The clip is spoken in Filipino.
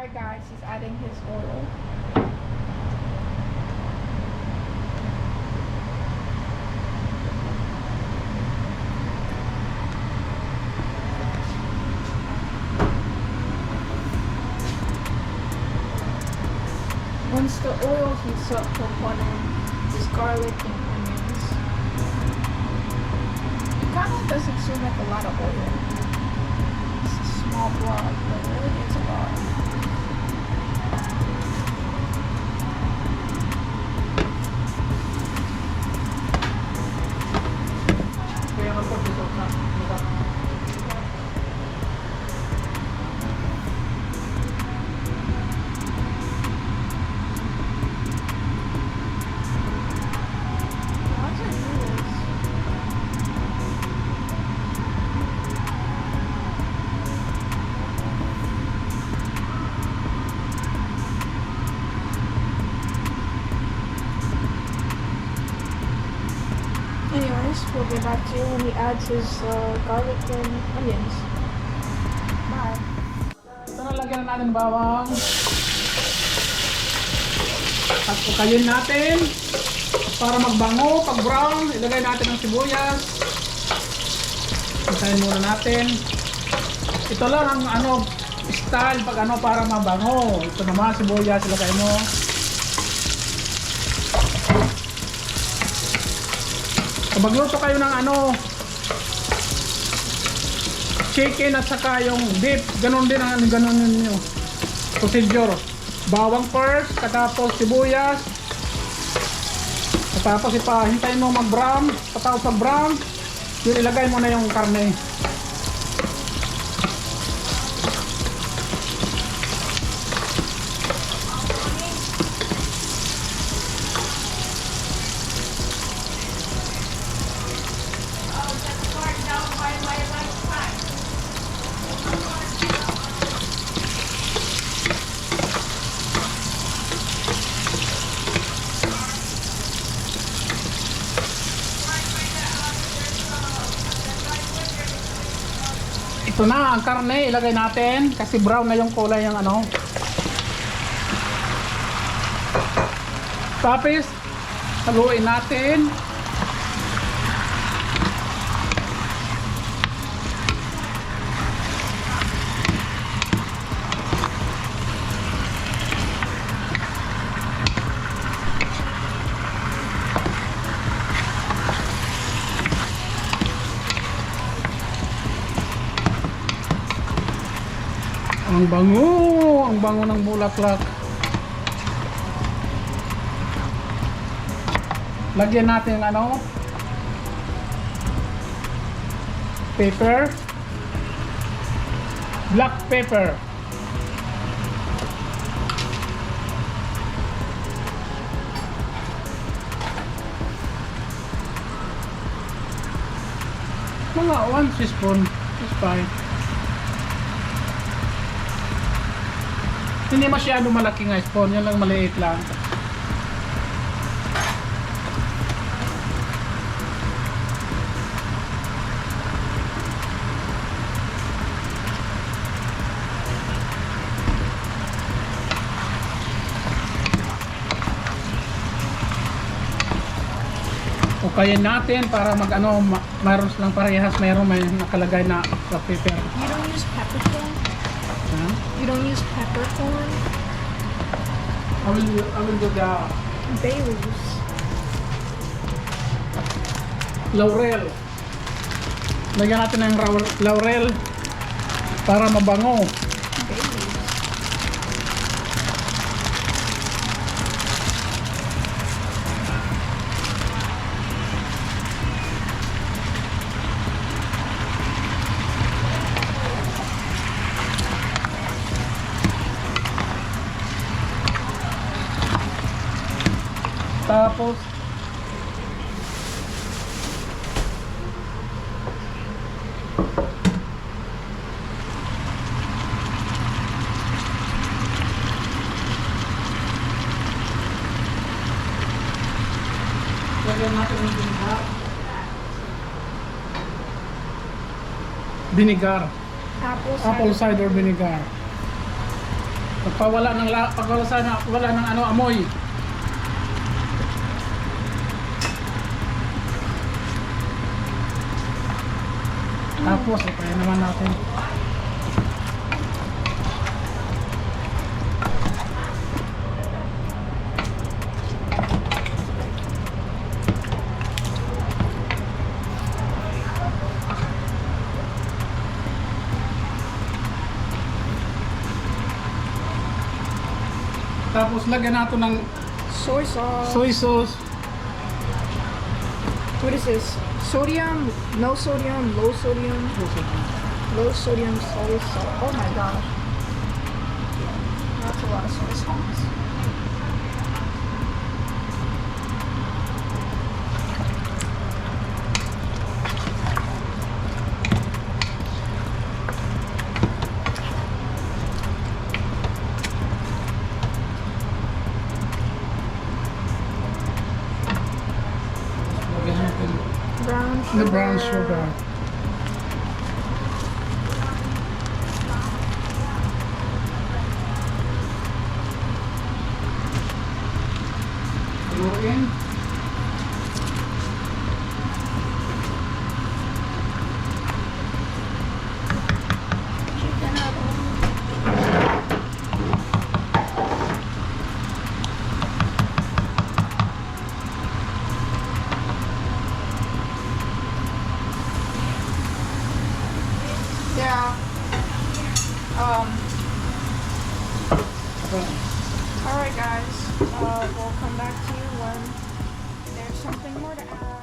Alright guys, he's adding his oil. Once the oil heats up, he'll put in his garlic and onions. It kind of doesn't seem like a lot of oil. It's a small blob, but it really is a lot. Anyways, we'll get back to you when he adds his garlic and onions. Bye. Ito na, lagyan na natin bawang. At pukayin natin para magbango. Pag brown, ilagay natin ang sibuyas. Pukayin muna natin. Ito lang ang style pag para mabango. Ito naman sibuyas, ilagay mo. Kung magluto kayo ng chicken at saka yung beef, ganun din ang ganun ninyo procedure. Bawang first, katapos sibuyas, katapos ipahintayin mo mag brown, katapos pag brown yun ilagay mo na yung karne. Ito na ang karne, ilagay natin kasi brown na yung kulay ng Tapos haluin natin. Ang bango ng bulaklak. Lagyan natin pepper, black pepper. Mga 1 teaspoon is fine. Hindi masyado malaki nga spoon, yan lang maliit lang. Ukayin natin para mayroon lang parehas, mayroon may nakalagay na black pepper. You don't use peppercorn? Huh? You don't use peppercorn? I will do the Bay leaves. laurel. Lagyan natin ng laurel para mabango. Bay leaves. Tapos lagyan natin ng vinegar. Apple cider Vinegar. Pagpawala ng wala ng ano amoy. Tapos kaya naman natin. Tapos lagyan natin ng Soy sauce. soy sauce. What is this? Sodium, no sodium, low sodium, low sodium soy sauce. Oh my gosh. That's a lot of soy sauce. Lagyan natin Brown the sugar. brown sugar. Haluin. Chicken adobo. Yeah. Alright guys, we'll come back to you when there's something more to add.